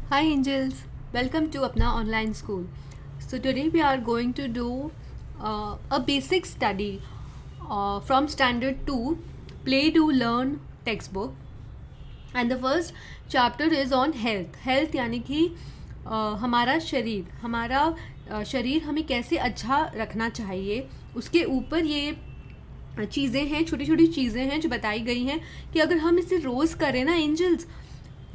Hi angels, welcome to Apna Online School. So today we are going to do a basic study from Standard 2 Play to Learn textbook, and the first chapter is on health. Health यानी कि हमारा शरीर हमें कैसे अच्छा रखना चाहिए, उसके ऊपर ये चीज़ें हैं, छोटी छोटी चीज़ें हैं जो बताई गई हैं कि अगर हम इसे रोज़ करें ना एंजल्स,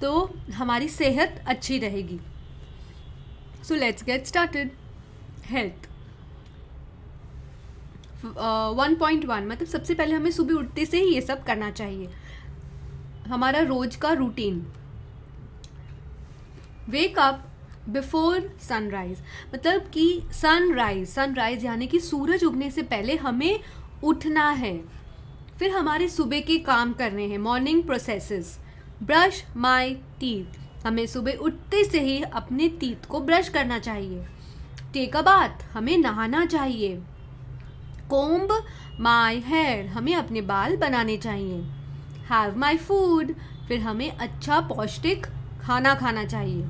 तो हमारी सेहत अच्छी रहेगी. So let's get started. Health 1.1 मतलब सबसे पहले हमें सुबह उठते से ही ये सब करना चाहिए. हमारा रोज का routine. Wake up before sunrise, मतलब कि सनराइज यानी कि सूरज उगने से पहले हमें उठना है. फिर हमारे सुबह के काम करने हैं, morning processes. Brush my teeth, हमें सुबह उठते से ही अपने टीथ को ब्रश करना चाहिए. टेक अ बाथ, हमें नहाना चाहिए. कोम्ब माई हेयर, हमें अपने बाल बनाने चाहिए. हैव माई फूड, फिर हमें अच्छा पौष्टिक खाना खाना चाहिए.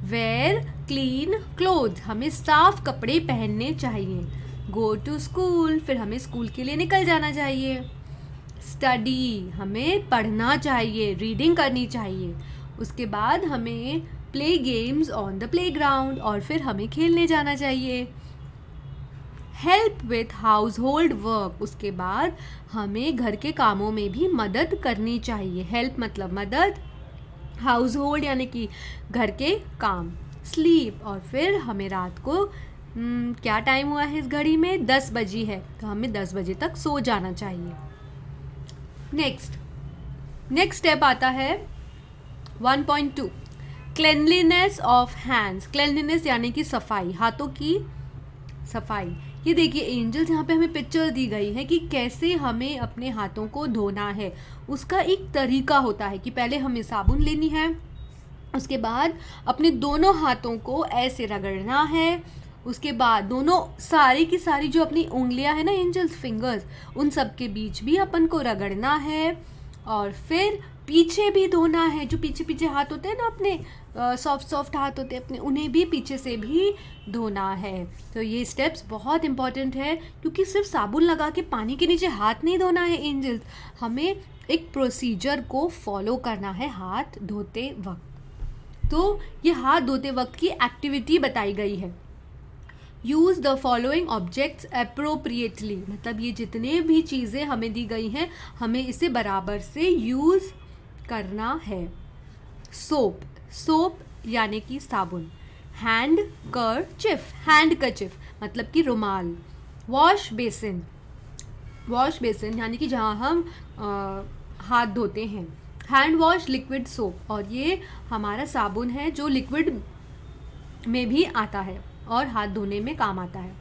वेयर क्लीन क्लोथ्स, हमें साफ कपड़े पहनने चाहिए. गो टू स्कूल, फिर हमें स्कूल के लिए निकल जाना चाहिए. स्टडी, हमें पढ़ना चाहिए, रीडिंग करनी चाहिए. उसके बाद हमें play games on the playground, और फिर हमें खेलने जाना चाहिए. Help with house hold work, उसके बाद हमें घर के कामों में भी मदद करनी चाहिए. हेल्प मतलब मदद, हाउस होल्ड यानी कि घर के काम. स्लीप, और फिर हमें रात को क्या टाइम हुआ है इस घड़ी में, 10 बजी है, तो हमें 10 बजे तक सो जाना चाहिए. नेक्स्ट स्टेप आता है 1.2 क्लेanलीनेस ऑफ हैंड्स. क्लेanलीनेस यानी कि सफाई, हाथों की सफाई. ये देखिए एंजल्स, यहाँ पे हमें पिक्चर दी गई है कि कैसे हमें अपने हाथों को धोना है. उसका एक तरीका होता है कि पहले हमें साबुन लेनी है, उसके बाद अपने दोनों हाथों को ऐसे रगड़ना है. उसके बाद दोनों सारी की सारी जो अपनी उंगलियां हैं ना एंजल्स, फिंगर्स, उन सब के बीच भी अपन को रगड़ना है. और फिर पीछे भी धोना है, जो पीछे पीछे हाथ होते हैं ना अपने, सॉफ्ट हाथ होते हैं अपने, उन्हें भी पीछे से भी धोना है. तो ये स्टेप्स बहुत इंपॉर्टेंट है, क्योंकि सिर्फ साबुन लगा के पानी के नीचे हाथ नहीं धोना है एंजल्स, हमें एक प्रोसीजर को फॉलो करना है हाथ धोते वक्त. तो ये हाथ धोते वक्त की एक्टिविटी बताई गई है. Use the following objects appropriately, मतलब ये जितने भी चीज़ें हमें दी गई हैं हमें इसे बराबर से यूज़ करना है. सोप यानी कि साबुन. हैंड करचिफ मतलब कि रुमाल. वॉश बेसिन यानी कि जहाँ हम हाथ धोते हैं. हैंड वॉश लिक्विड सोप, और ये हमारा साबुन है जो लिक्विड में भी आता है और हाथ धोने में काम आता है.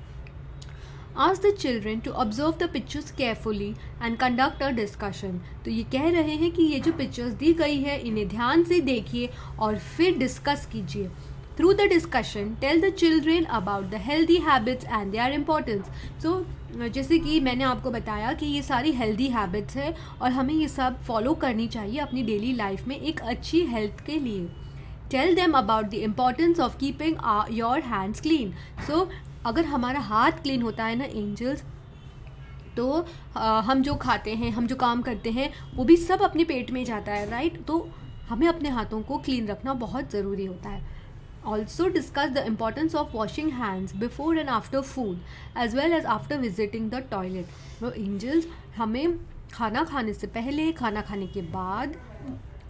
Ask the children to observe the pictures carefully and conduct a discussion. तो ये कह रहे हैं कि ये जो पिक्चर्स दी गई है इन्हें ध्यान से देखिए और फिर डिस्कस कीजिए. Through the discussion, tell the children about the healthy habits and their importance. So जैसे कि मैंने आपको बताया कि ये सारी हेल्दी हैबिट्स है और हमें ये सब फॉलो करनी चाहिए अपनी डेली लाइफ में एक अच्छी हेल्थ के लिए. Tell them about the importance of keeping your hands clean. So अगर हमारा हाथ क्लीन होता है ना एंजल्स, तो हम जो खाते हैं, हम जो काम करते हैं, वो भी सब अपने पेट में जाता है, राइट. तो हमें अपने हाथों को क्लीन रखना बहुत ज़रूरी होता है. Also discuss the importance of washing hands before and after food as well as after visiting the toilet. वो एंजल्स, हमें खाना खाने से पहले, खाना खाने के बाद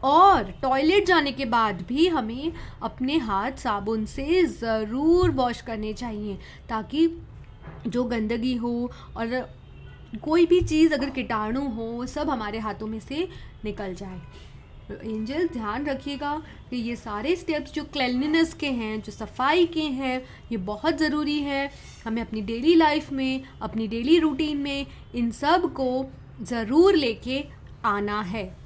और टॉयलेट जाने के बाद भी हमें अपने हाथ साबुन से ज़रूर वॉश करने चाहिए, ताकि जो गंदगी हो और कोई भी चीज़ अगर कीटाणु हो सब हमारे हाथों में से निकल जाए. एंजल ध्यान रखिएगा कि ये सारे स्टेप्स जो क्लीनलीनेस के हैं, जो सफाई के हैं, ये बहुत ज़रूरी है. हमें अपनी डेली लाइफ में, अपनी डेली रूटीन में इन सब को ज़रूर लेके आना है.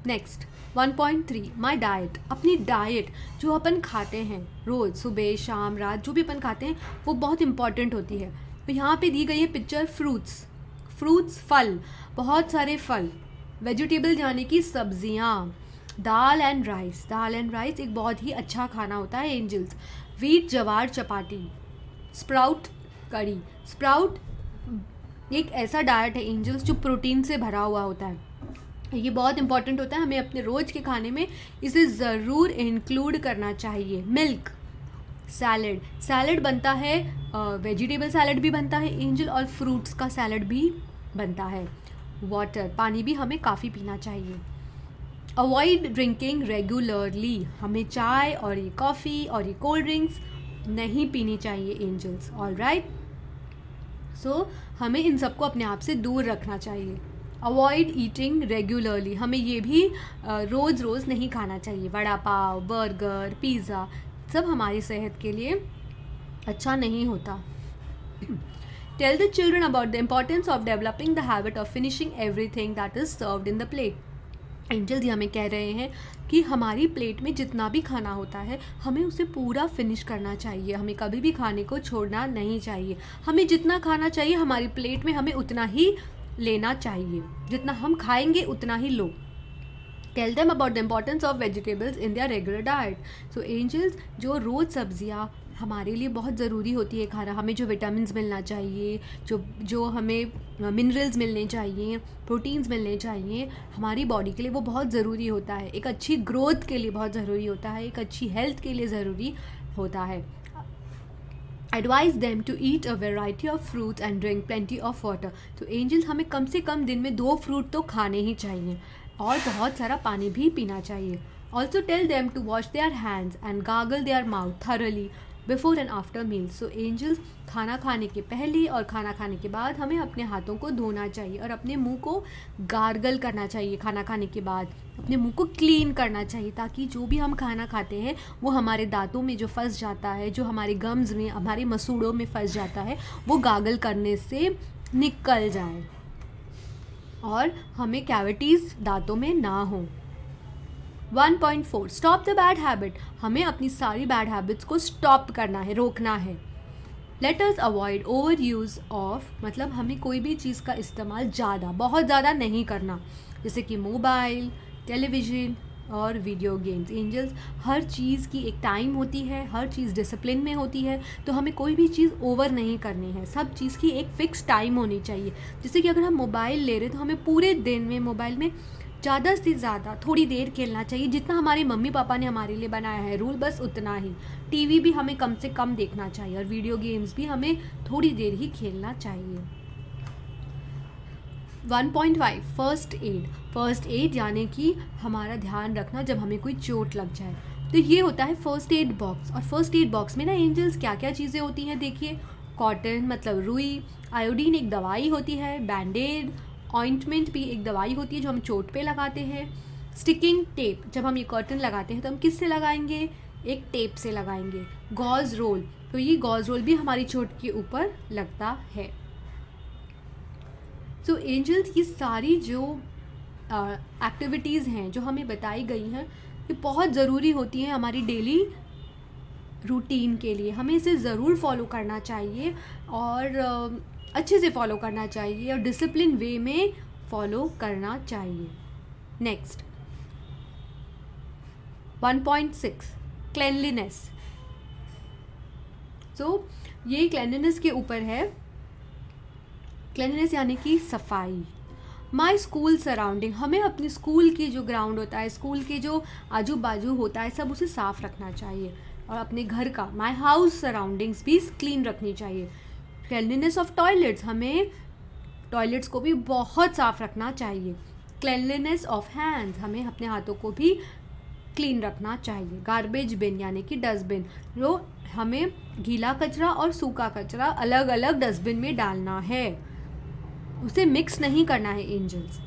Next 1.3 my diet. अपनी डाइट जो अपन खाते हैं रोज़, सुबह शाम रात, जो भी अपन खाते हैं वो बहुत इंपॉर्टेंट होती है. तो यहाँ पे दी गई है पिक्चर फ्रूट्स, फल, बहुत सारे फल. वेजिटेबल यानी कि सब्जियाँ. दाल एंड राइस एक बहुत ही अच्छा खाना होता है एंजल्स। व्हीट जवार चपाती, स्प्राउट करी। स्प्राउट एक ऐसा डाइट है एंजल्स जो प्रोटीन से भरा हुआ होता है, ये बहुत इंपॉर्टेंट होता है, हमें अपने रोज़ के खाने में इसे ज़रूर इंक्लूड करना चाहिए। मिल्क, सैलड बनता है, वेजिटेबल सैलड भी बनता है एंजल, और फ्रूट्स का सैलड भी बनता है। वाटर, पानी भी हमें काफ़ी पीना चाहिए। अवॉइड ड्रिंकिंग रेगुलरली, हमें चाय और ये कॉफ़ी और ये कोल्ड ड्रिंक्स नहीं पीनी चाहिए एंजल्स। ऑलराइट, सो हमें इन सबको अपने आप से दूर रखना चाहिए। अवॉइड ईटिंग रेगुलरली, हमें ये भी रोज़ रोज़ नहीं खाना चाहिए। वड़ा पाव, बर्गर, पिज़्ज़ा सब हमारी सेहत के लिए अच्छा नहीं होता। Tell the children about the importance of developing the habit of finishing everything that is served in the plate. Angel ji हमें कह रहे हैं कि हमारी प्लेट में जितना भी खाना होता है हमें उसे पूरा फिनिश करना चाहिए, हमें कभी भी खाने को छोड़ना नहीं चाहिए। हमें जितना खाना चाहिए हमारी प्लेट में हमें उतना ही लेना चाहिए, जितना हम खाएंगे उतना ही लो। Tell them about the importance of vegetables in their regular diet. So angels, जो रोज़ सब्जियाँ हमारे लिए बहुत ज़रूरी होती है खाना, हमें जो विटामिन्स मिलना चाहिए, जो हमें मिनरल्स मिलने चाहिए, प्रोटीन्स मिलने चाहिए, हमारी बॉडी के लिए वो बहुत ज़रूरी होता है, एक अच्छी ग्रोथ के लिए बहुत ज़रूरी होता है, एक अच्छी हेल्थ के लिए ज़रूरी होता है। Advise them to eat a variety of fruits and drink plenty of water. तो एंजल्स, हमें कम से कम दिन में 2 फ्रूट तो खाने ही चाहिए और बहुत सारा पानी भी पीना चाहिए। Also tell them to wash their hands and gargle their mouth thoroughly before and after meal. So angels, खाना खाने के पहले और खाना खाने के बाद हमें अपने हाथों को धोना चाहिए और अपने मुंह को गार्गल करना चाहिए। खाना खाने के बाद अपने मुंह को क्लीन करना चाहिए, ताकि जो भी हम खाना खाते हैं वो हमारे दांतों में जो फंस जाता है, जो हमारे गम्स में, हमारे मसूड़ों में फंस जाता है, वो गार्गल करने से निकल जाए और हमें कैविटीज़ दांतों में ना हो। 1.4 स्टॉप द बैड हैबिट, हमें अपनी सारी बैड हैबिट्स को स्टॉप करना है, रोकना है। Let us avoid over use of, मतलब हमें कोई भी चीज़ का इस्तेमाल बहुत ज़्यादा नहीं करना, जैसे कि मोबाइल, टेलीविज़न और वीडियो गेम्स। एंजल्स, हर चीज़ की एक टाइम होती है, हर चीज़ डिसिप्लिन में होती है, तो हमें कोई भी चीज़ ओवर नहीं करनी है, सब चीज़ की एक फ़िक्स टाइम होनी चाहिए। जैसे कि अगर हम मोबाइल ले रहे हैं तो हमें पूरे दिन में मोबाइल में ज़्यादा से ज़्यादा थोड़ी देर खेलना चाहिए, जितना हमारे मम्मी पापा ने हमारे लिए बनाया है रूल, बस उतना ही। टीवी भी हमें कम से कम देखना चाहिए और वीडियो गेम्स भी हमें थोड़ी देर ही खेलना चाहिए। 1.5 फर्स्ट एड यानी कि हमारा ध्यान रखना जब हमें कोई चोट लग जाए, तो ये होता है फर्स्ट एड बॉक्स। और फर्स्ट एड बॉक्स में ना एंजल्स क्या क्या चीज़ें होती हैं देखिए। कॉटन मतलब रुई, आयोडीन एक दवाई होती है, बैंडेड, ऑइंटमेंट भी एक दवाई होती है जो हम चोट पे लगाते हैं, स्टिकिंग टेप, जब हम ये कर्टन लगाते हैं तो हम किस से लगाएंगे, एक टेप से लगाएंगे। गॉज रोल, तो ये गॉज रोल भी हमारी चोट के ऊपर लगता है। सो एंजल्स, ये सारी जो एक्टिविटीज़ हैं जो हमें बताई गई हैं, ये बहुत ज़रूरी होती हैं हमारी डेली रूटीन के लिए, हमें इसे ज़रूर फॉलो करना चाहिए और अच्छे से फॉलो करना चाहिए और डिसिप्लिन वे में फॉलो करना चाहिए। Next 1.6 cleanliness. सो ये क्लेanलीनेस के ऊपर है। क्लेanलीनेस यानी कि सफाई। माई स्कूल सराउंडिंग, हमें अपनी स्कूल की जो ग्राउंड होता है, स्कूल के जो आजू बाजू होता है, सब उसे साफ़ रखना चाहिए। और अपने घर का, माई हाउस सराउंडिंग्स भी क्लीन रखनी चाहिए। क्लेanलीनेस ऑफ टॉयलेट्स, हमें टॉयलेट्स को भी बहुत साफ़ रखना चाहिए। क्लेanलीनेस ऑफ हैंड्स, हमें अपने हाथों को भी क्लीन रखना चाहिए। गार्बेज बिन यानी कि डस्टबिन, जो हमें गीला कचरा और सूखा कचरा अलग अलग डस्टबिन में डालना है, उसे मिक्स नहीं करना है एंजल्स।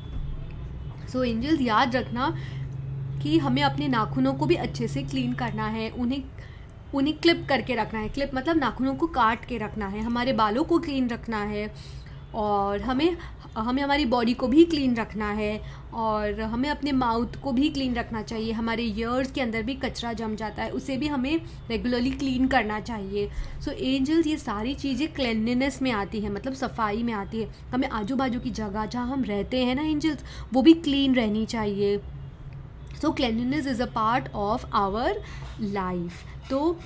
सो एंजल्स, याद रखना कि हमें अपने नाखूनों को भी अच्छे से क्लीन करना है, उन्हें क्लिप करके रखना है। क्लिप मतलब नाखूनों को काट के रखना है, हमारे बालों को क्लीन रखना है और हमें हमारी बॉडी को भी क्लीन रखना है और हमें अपने माउथ को भी क्लीन रखना चाहिए। हमारे ईयर्स के अंदर भी कचरा जम जाता है, उसे भी हमें रेगुलरली क्लीन करना चाहिए। सो एंजल्स, ये सारी चीज़ें क्लेanलीनेस में आती हैं, मतलब सफाई में आती है। हमें आजू बाजू की जगह जहाँ हम रहते हैं ना एंजल्स, वो भी क्लीन रहनी चाहिए, so cleanliness is a part of our life. तो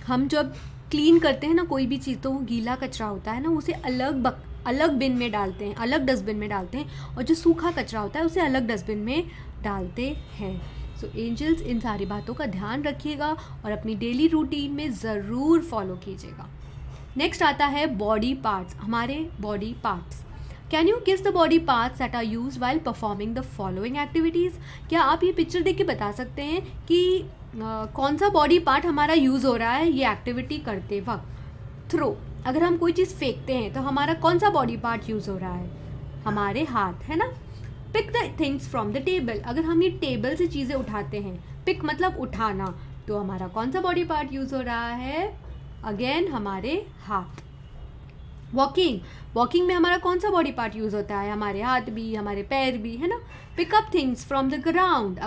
हम जब क्लीन करते हैं ना कोई भी चीज़, तो वो गीला कचरा होता है ना, उसे अलग बिन में डालते हैं, अलग डस्टबिन में डालते हैं, और जो सूखा कचरा होता है उसे अलग डस्टबिन में डालते हैं। सो एंजल्स, इन सारी बातों का ध्यान रखिएगा और अपनी डेली रूटीन में ज़रूर फॉलो कीजिएगा। नेक्स्ट आता है बॉडी पार्ट्स, हमारे body parts. Can you guess the body parts that are used while performing the following activities? क्या आप ये पिक्चर देख के बता सकते हैं कि कौन सा बॉडी पार्ट हमारा यूज़ हो रहा है ये एक्टिविटी करते वक्त? थ्रो, अगर हम कोई चीज़ फेंकते हैं तो हमारा कौन सा बॉडी पार्ट यूज़ हो रहा है? हमारे हाथ, है ना। Pick the things from the table, अगर हम ये टेबल से चीज़ें उठाते हैं, पिक मतलब उठाना, तो हमारा कौन सा बॉडी पार्ट यूज़ हो रहा है? अगेन हमारे हाथ। वॉकिंग में हमारा कौन सा बॉडी पार्ट यूज़ होता है? हमारे हाथ भी, हमारे पैर भी, है ना। Pickup things from the ground,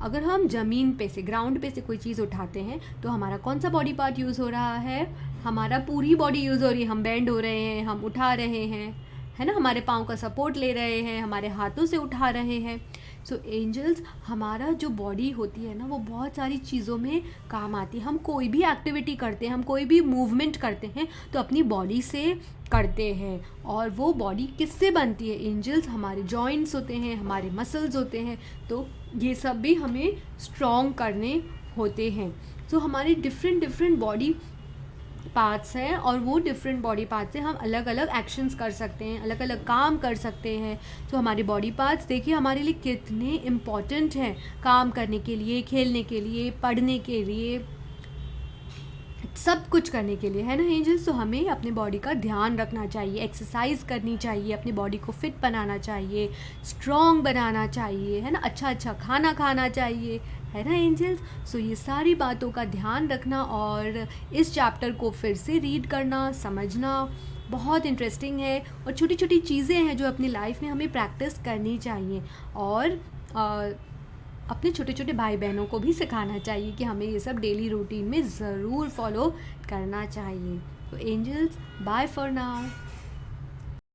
अगर हम ज़मीन पे से, ग्राउंड पे से कोई चीज़ उठाते हैं तो हमारा कौन सा बॉडी पार्ट यूज़ हो रहा है? हमारा पूरी बॉडी यूज़ हो रही है, हम बेंड हो रहे हैं, हम उठा रहे हैं, है ना, हमारे पाँव का सपोर्ट ले रहे हैं, हमारे हाथों से उठा रहे हैं। सो एंजल्स, हमारा जो बॉडी होती है ना वो बहुत सारी चीज़ों में काम आती है। हम कोई भी एक्टिविटी करते हैं, हम कोई भी मूवमेंट करते हैं तो अपनी बॉडी से करते हैं। और वो बॉडी किससे बनती है? एंजल्स, हमारे जॉइंट्स होते हैं, हमारे मसल्स होते हैं, तो ये सब भी हमें स्ट्रॉन्ग करने होते हैं। सो हमारे डिफरेंट बॉडी पार्ट्स हैं और वो डिफरेंट बॉडी पार्ट्स से हम अलग अलग एक्शंस कर सकते हैं, अलग अलग काम कर सकते हैं। तो हमारे बॉडी पार्ट्स देखिए हमारे लिए कितने इम्पॉर्टेंट हैं, काम करने के लिए, खेलने के लिए, पढ़ने के लिए, सब कुछ करने के लिए, है ना एंजल्स। तो हमें अपने बॉडी का ध्यान रखना चाहिए, एक्सरसाइज करनी चाहिए, अपनी बॉडी को फिट बनाना चाहिए, स्ट्रॉन्ग बनाना चाहिए, है ना, अच्छा खाना खाना चाहिए, है ना एंजल्स। सो ये सारी बातों का ध्यान रखना और इस चैप्टर को फिर से रीड करना, समझना बहुत इंटरेस्टिंग है। और छोटी छोटी चीज़ें हैं जो अपनी लाइफ में हमें प्रैक्टिस करनी चाहिए और अपने छोटे छोटे भाई बहनों को भी सिखाना चाहिए कि हमें ये सब डेली रूटीन में ज़रूर फॉलो करना चाहिए। तो एंजल्स, बाय फॉर नाउ।